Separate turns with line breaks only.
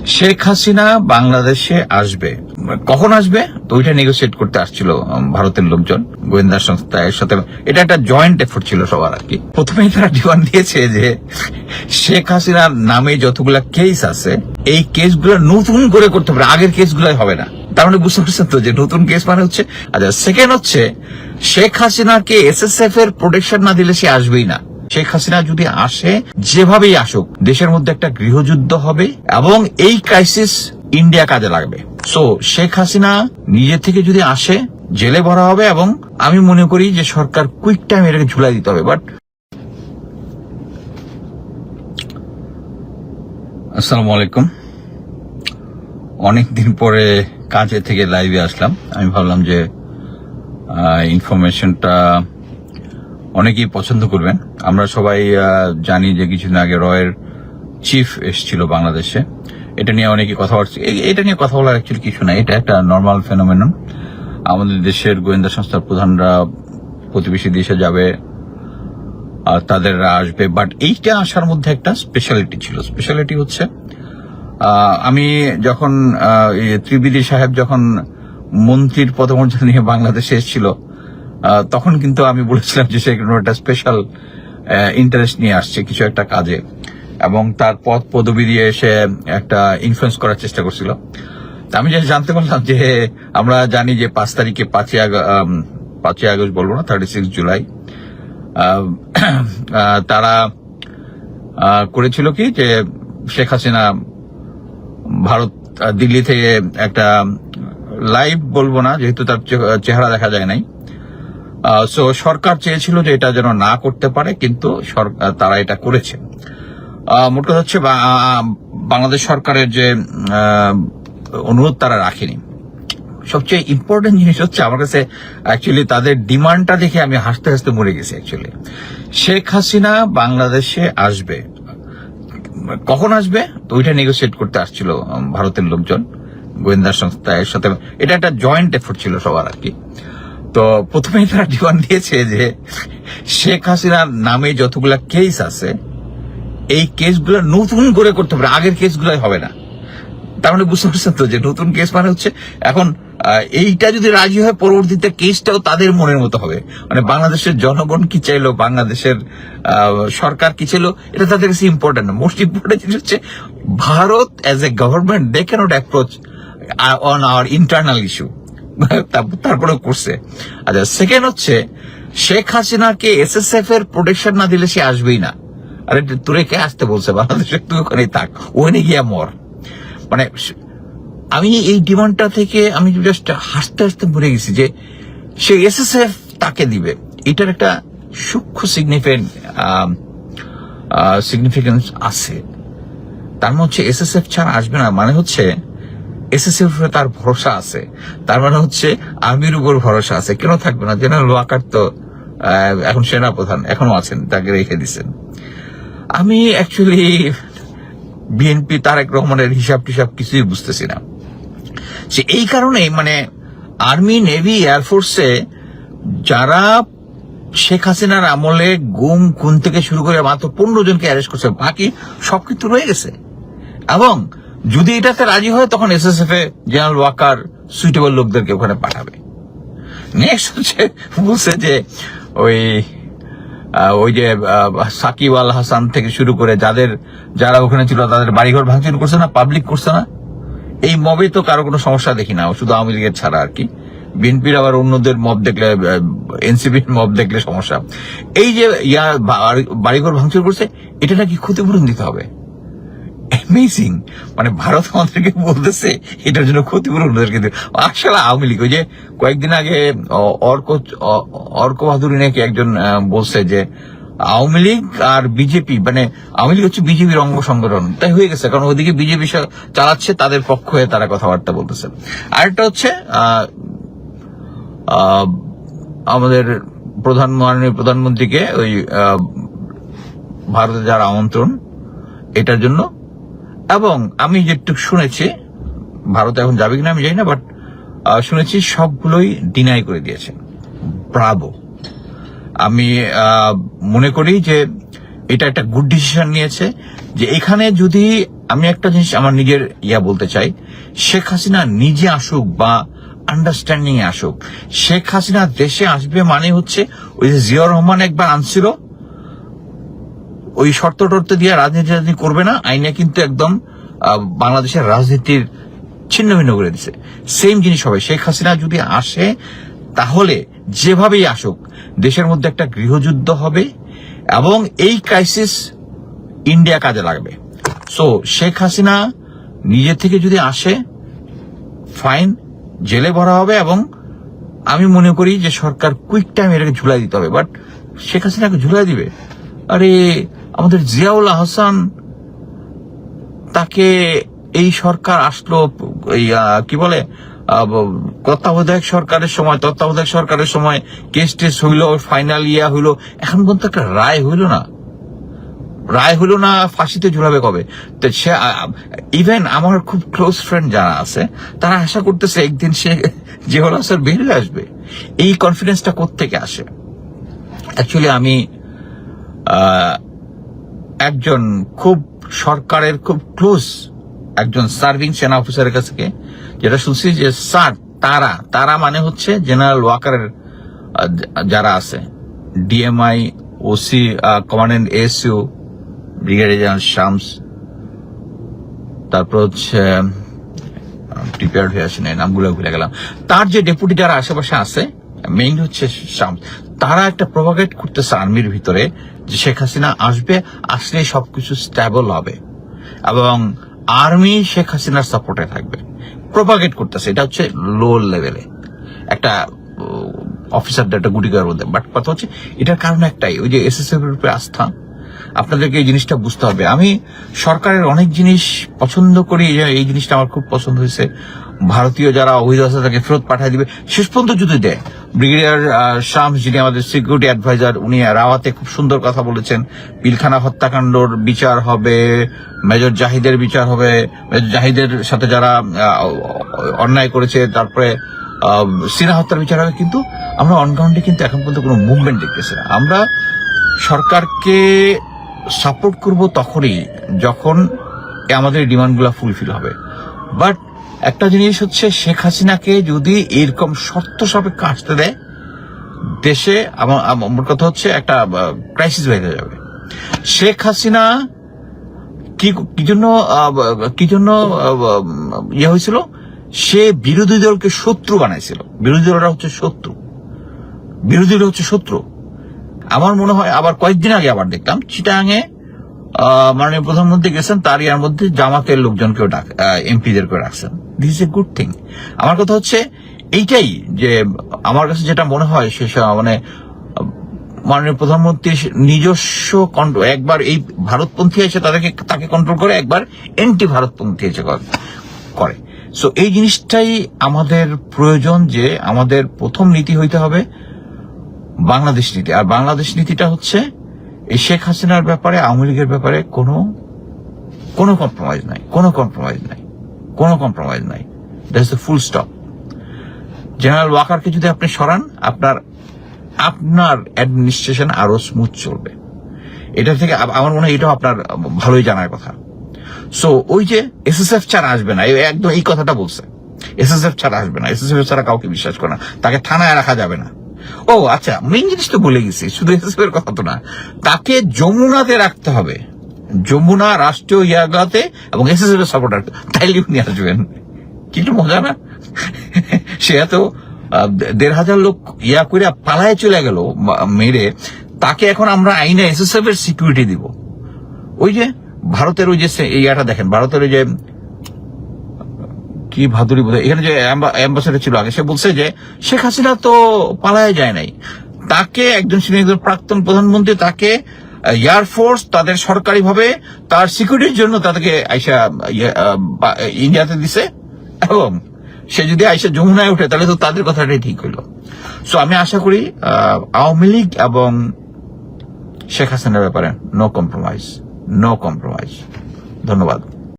শেখ হাসিনা বাংলাদেশে আসবে, কখন আসবে তো ওইটা নেগোসিয়েট করতে আসছিল ভারতের লোকজন, গোয়েন্দা সংস্থার সাথে। এটা একটা জয়েন্ট এফোর্ট ছিল সবার আর কি। প্রথমেই তারা ডিমান্ড দিয়েছে যে শেখ হাসিনার নামে যতগুলা কেস আছে এই কেসগুলো নতুন করে করতে হবে, আগের কেসগুলাই হবে না। তার মানে বুঝতে পারছেন তো যে নতুন কেস মানে হচ্ছে। আচ্ছা, সেকেন্ড হচ্ছে শেখ হাসিনাকে এসএসএফ এর প্রোটেকশন না দিলে সে আসবেই না। শেখ হাসিনা যদি আসে, যেভাবেই আসুক, দেশের মধ্যে একটা গৃহযুদ্ধ হবে এবং এই ক্রাইসিস ইন্ডিয়া কাজে লাগবে। সো শেখ হাসিনা নিজে থেকে যদি আসে, জেলে ভরা হবে এবং আমি মনে করি যে সরকার কুইক টাইম এটাকে ঝুলাই দিতে হবে। বাট আসসালামু আলাইকুম, অনেকদিন পরে কাজে থেকে লাইভে আসলাম। আমি ভাবলাম যে ইনফরমেশনটা অনেকেই পছন্দ করবেন। আমরা সবাই জানি যে কিছুদিন আগে রয়ের চিফ এসেছিল বাংলাদেশে। এটা নিয়ে অনেকে কথা বলছে। এটা নিয়ে কথা বলার অ্যাকচুয়ালি কিছু না, এটা একটা নর্মাল ফেনোমেনন। আমাদের দেশের গোয়েন্দা সংস্থার প্রধানরা প্রতিবেশী দেশে যাবে আর তাদের আসবে, বাট এইটা আসার মধ্যে একটা স্পেশালিটি ছিল। স্পেশালিটি হচ্ছে আমি যখন ত্রিবেদী সাহেব যখন মন্ত্রীর পদমর্যাদা নিয়ে বাংলাদেশে এসেছিল, তখন কিন্তু আমি বলেছিলাম যে সে একটা স্পেশাল ইন্টারেস্ট নিয়ে আসছে কিছু একটা কাজে, এবং তার পদ পদবি দিয়ে এসে একটা ইনফ্লুয়েন্স করার চেষ্টা করছিল। আমি যে জানতে পারলাম যে আমরা জানি যে 5 তারিখে 5ই আগস্ট বলবো না, 36 জুলাই তারা করেছিল কি যে শেখ হাসিনা ভারত দিল্লি থেকে একটা লাইভ বলবো না যেহেতু তার চেহারা দেখা যায় নাই। সো সরকার চেয়েছিল যে এটা যেন না করতে পারে, কিন্তু তারা এটা করেছে। মোট কথা হচ্ছে বাংলাদেশ সরকারের যে অনুরোধ তারা রাখেনি। সবচেয়ে ইম্পর্টেন্ট জিনিস হচ্ছে আমার কাছে অ্যাকচুয়ালি তাদের ডিমান্ডটা দেখে আমি হাসতে হাসতে মরে গেছি। অ্যাকচুয়ালি শেখ হাসিনা বাংলাদেশে আসবে, কখন আসবে তো ওইটা নেগোসিয়েট করতে আসছিল ভারতের লোকজন, গোয়েন্দা সংস্থার সাথে। এটা একটা জয়েন্ট এফোর্ট ছিল সবার আর কি। তো প্রথমেই তারা ডিমান্ড দিয়েছে যে শেখ হাসিনার নামে যতগুলা কেস আছে এই কেসগুলো নতুন করে করতে হবে, আগের কেসগুলাই হবে না। তার মানে বুঝতে পারছেন তো যে নতুন কেস মানে হচ্ছে এখন এইটা যদি রাজি হয়, পরবর্তীতে কেসটাও তাদের মনের মতো হবে। মানে বাংলাদেশের জনগণ কি চাইলো, বাংলাদেশের সরকার কি চাইলো, এটা তাদের কাছে ইম্পর্টেন্ট না। মোস্ট ইম্পর্টেন্ট জিনিস হচ্ছে Bharat as a government they cannot approach on our internal issue. তারপরে করছে। আচ্ছা, সেকেন্ড হচ্ছে শেখ হাসিনাকে এসএসএফ এর প্রোটেকশন না দিলে সে আসবেই না। আরে তোরে কে আসতে বলছে বাংলাদেশে? তুই ওখানেই থাক, ওখানে গিয়া মর। মানে আমি এই ডিমান্ডটা থেকে আমি জাস্ট হাসতে হাসতে মরে গেছি যে সে এসএসএফ তাকে দিবে। এটার একটা সূক্ষ্ম সিগনিফিকেন্স আছে। তার মানে হচ্ছে এসএসএফ ছাড়া আসবে না, মানে হচ্ছে এসএসএফ তার ভরসা আছে। তার মানে হচ্ছে আর্মির উপর ভরসা আছে। কেন থাকবে না? জেনারেল ওয়াকার তো এখন সেনাপ্রধান, এখনো আছেন, তাকে রেখে দিচ্ছেন। আমি অ্যাকচুয়ালি বিএনপি তারেক রহমানের হিসাব টিসাব কিছুই বুঝতেছি না। সে এই কারণেই মানে আর্মি, নেভি, এয়ারফোর্সে যারা শেখ হাসিনার আমলে গুম খুন থেকে শুরু করে মাত্র 15 জনকে অ্যারেস্ট করছে, বাকি সব কিন্তু রয়ে গেছে। এবং যদি এটাতে রাজি হয় তখন এসএসএফ এ জেনারেল ওয়াকার সুইটেবল লোকদেরকে ওখানে পাঠাবে। নেক্সট হচ্ছে বলছে যে ওই যে সাকিব আল হাসান থেকে শুরু করে যারা ওখানে ছিল তাদের বাড়িঘর ভাঙচুর করছে না, পাবলিক করছে না। এই মবে তো কারো কোনো সমস্যা দেখি না, শুধু আওয়ামী লীগের ছাড়া আর কি। বিএনপির আবার অন্যদের মব দেখলে, এনসিপির মব দেখলে সমস্যা। এই যে বাড়িঘর ভাঙচুর করছে, এটা নাকি ক্ষতিপূরণ দিতে হবে। অ্যামেজিং। মানে ভারত আমাদেরকে বলতেছে এটার জন্য ক্ষতিপূরণ ওদেরকে দিতে। আসলে আওয়ামী লীগ, ওই যে কয়েকদিন আগে অর্ক বাহাদুরি নাকি একজন বলছে যে আওয়ামী লীগ আর বিজেপি, মানে আওয়ামী লীগ হচ্ছে বিজেপির অঙ্গ সংগঠন, তাই হয়ে গেছে। কারণ ওইদিকে বিজেপি চালাচ্ছে, তাদের পক্ষ হয়ে তারা কথাবার্তা বলতেছে। আরেকটা হচ্ছে আমাদের মাননীয় প্রধানমন্ত্রীকে ওই ভারতে যাওয়ার আমন্ত্রণ, এটার জন্য। এবং আমি যেটুকু শুনেছি, ভারতে এখন যাবে কিনা আমি জানি না, বাট শুনেছি সবগুলোই ডিনাই করে দিয়েছে। ব্রাভো। আমি মনে করি যে এটা একটা গুড ডিসিশন নিয়েছে, যে এখানে যদি আমি একটা জিনিস আমার নিজের বলতে চাই, শেখ হাসিনা নিজে আসুক বা আন্ডারস্ট্যান্ডিং এ আসুক, শেখ হাসিনা দেশে আসবে মানে হচ্ছে ওই যে জিয়াউর রহমান একবার আনছিল, ওই শর্ত টর্ত দিয়ে রাজনীতি করবে না, আইনে কিন্তু একদম বাংলাদেশের রাজনীতির ছিন্ন ভিন্ন করে দিছে। সেম জিনিস হবে, শেখ হাসিনা যদি আসে তাহলে যেভাবেই আসুক দেশের মধ্যে একটা গৃহযুদ্ধ হবে এবং এই ক্রাইসিস ইন্ডিয়া কাজে লাগবে। সো শেখ হাসিনা নিজে থেকে যদি আসে, ফাইন, জেলে ভরা হবে এবং আমি মনে করি যে সরকার কুইক টাইম এটাকে ঝুলাই দিতে হবে। বাট শেখ হাসিনাকে ঝুলাই দিবে? আরে আমাদের জিয়াউল হাসান, তাকে এই সরকার আসলো এই কি বলে তত্ত্বাবধায়ক সরকারের সময় কেস টেস হইলো, ফাইনাল হইলো, এখন পর্যন্ত একটা রায় হইলো না, ফাঁসিতে ঝুলাবে কবে? তো সে ইভেন আমার খুব ক্লোজ ফ্রেন্ড যারা আছে তারা আশা করতেছে একদিন সে জিয়াউল হাসান বেরিয়ে আসবে। এই কনফিডেন্সটা কোত্থেকে আসে? অ্যাকচুয়ালি আমি একজন খুব সরকারের খুব ক্লোজ একজন সার্ভিং সেনা অফিসারের কাছে যেটা শুনছি যে স্যার তারা মানে হচ্ছে জেনারেল ওয়াকারের যারা আছে, DMI, OC, commandant SU, brigadier general Shams, তারপর হচ্ছে প্রিপেয়ার্ড হয়ে আসে নাই, নামগুলো ভুলে গেলাম, তার যে ডেপুটি যারা আশেপাশে আছে মেইনলি হচ্ছে শামস, তারা একটা প্রভাগেট করতেছে আর্মির ভিতরে যে শেখ হাসিনা আসলে সবকিছু স্টেবল হবে এবং আর্মি শেখ হাসিনার সাপোর্টে থাকবে, প্রভাগেট করতেছে। এটা হচ্ছে লো লেভেলে একটা অফিসারদের একটা গুটি করার মধ্যে। বাট কথা হচ্ছে এটার কারণ একটাই, ওই যে এসএসএফ এর উপরে আস্থা। আপনাদেরকে এই জিনিসটা বুঝতে হবে। আমি সরকারের অনেক জিনিস পছন্দ করি, এই জিনিসটা আমার খুব পছন্দ হয়েছে, ভারতীয় যারা অবৈধ আছে তাকে ফেরত পাঠিয়ে দিবে, শেষ পর্যন্ত যদি দেয়। ব্রিগেডিয়ার শামস, যিনি আমাদের সিকিউরিটি অ্যাডভাইজার, উনি রাওয়াতে খুব সুন্দর কথা বলেছেন, পিলখানা হত্যাকাণ্ডর বিচার হবে, মেজর জাহিদের বিচার হবে, মেজর জাহিদের সাথে যারা অন্যায় করেছে, তারপরে সিনা হত্যার বিচার হবে। কিন্তু আমরা অনগ্রাউন্ডে কিন্তু এখন পর্যন্ত কোনো মুভমেন্ট দেখতেছি না। আমরা সরকারকে সাপোর্ট করব তখনই যখন আমাদের ডিমান্ডগুলো ফুলফিল হবে। বাট একটা জিনিস হচ্ছে, শেখ হাসিনাকে যদি এরকম শর্ত সাপেক্ষে আসতে দেয়, দেশে আমার কথা হচ্ছে একটা ক্রাইসিস বেঁধে যাবে। শেখ হাসিনা কি জন্য হয়েছিল? সে বিরোধী দলকে শত্রু বানাইছিল। বিরোধী দলরা হচ্ছে শত্রু। আমার মনে হয় আবার কয়েকদিন আগে আবার দেখলাম চিটাগাঙে মাননীয় প্রধানমন্ত্রী গেছেন, তার ইয়ার মধ্যে জামাতের লোকজনকেও এমপিদেরকেও রাখছেন। This is a good thing. আমার কথা হচ্ছে এইটাই, যে আমার কাছে যেটা মনে হয় সে মানে মাননীয় প্রধানমন্ত্রী নিজস্ব কন্ট্রোল, একবার এই ভারতপন্থী এসে তাকে কন্ট্রোল করে, একবার এন্টি ভারতপন্থী এসে করে। সো এই জিনিসটাই আমাদের প্রয়োজন, যে আমাদের প্রথম নীতি হইতে হবে বাংলাদেশ নীতি। আর বাংলাদেশ নীতিটা হচ্ছে এই শেখ হাসিনার ব্যাপারে, আওয়ামী লীগের ব্যাপারে কোনো কম্প্রোমাইজ নাই। That's the full stop. General ওয়াকারকে যদি আপনি সরান, আপনার অ্যাডমিনিস্ট্রেশন আরো স্মুথ চলবে। এটা থেকে আমার মনে হয় এটাও আপনার ভালোই জানার কথা। সো ওই যে এসএসএফ ছাড়া আসবে না, একদম এই কথাটা বলছে, এসএসএফ ছাড়া আসবে না, এসএসএফ ছাড়া কাউকে বিশ্বাস করে না, তাকে থানায় রাখা যাবে না। ও আচ্ছা, মেইন জিনিস তো বলে গেছি, শুধু এসএসএফ এর কথা তো না, তাকে যমুনাতে রাখতে হবে, যমুনা রাষ্ট্রীয় ইয়াগাতে, এবং এসএসএফ এর সাপোর্টার, তাইলে উনি আসবেন। কিন্তু মজা না? সে এত 1,500 লোক করে পালায় চলে গেল মেরে, তাকে এখন আমরা আইনে এসএসএফ এর সিকিউরিটি দিব। ওই যে ভারতের ওই যে ইয়াটা দেখেন, ভারতের ওই যে কি ভাদুরী বোধ, এখানে যে অ্যাম্বাসেডর ছিল আগে, সে বলছে যে শেখ হাসিনা তো পালায় যায় নাই, তাকে একজন প্রাক্তন প্রধানমন্ত্রী, তাকে এয়ারফোর্স তাদের সরকারি ভাবে তার সিকিউরিটির জন্য তাদেরকে আইসা ইন্ডিয়াতে দিছে, এবং সে যদি আইসা যমুনায় ওঠে তাহলে তো তাদের কথাটাই ঠিক হইলো। সো আমি আশা করি আওয়ামী লীগ এবং শেখ হাসিনার ব্যাপারে নো কম্প্রোমাইজ। ধন্যবাদ।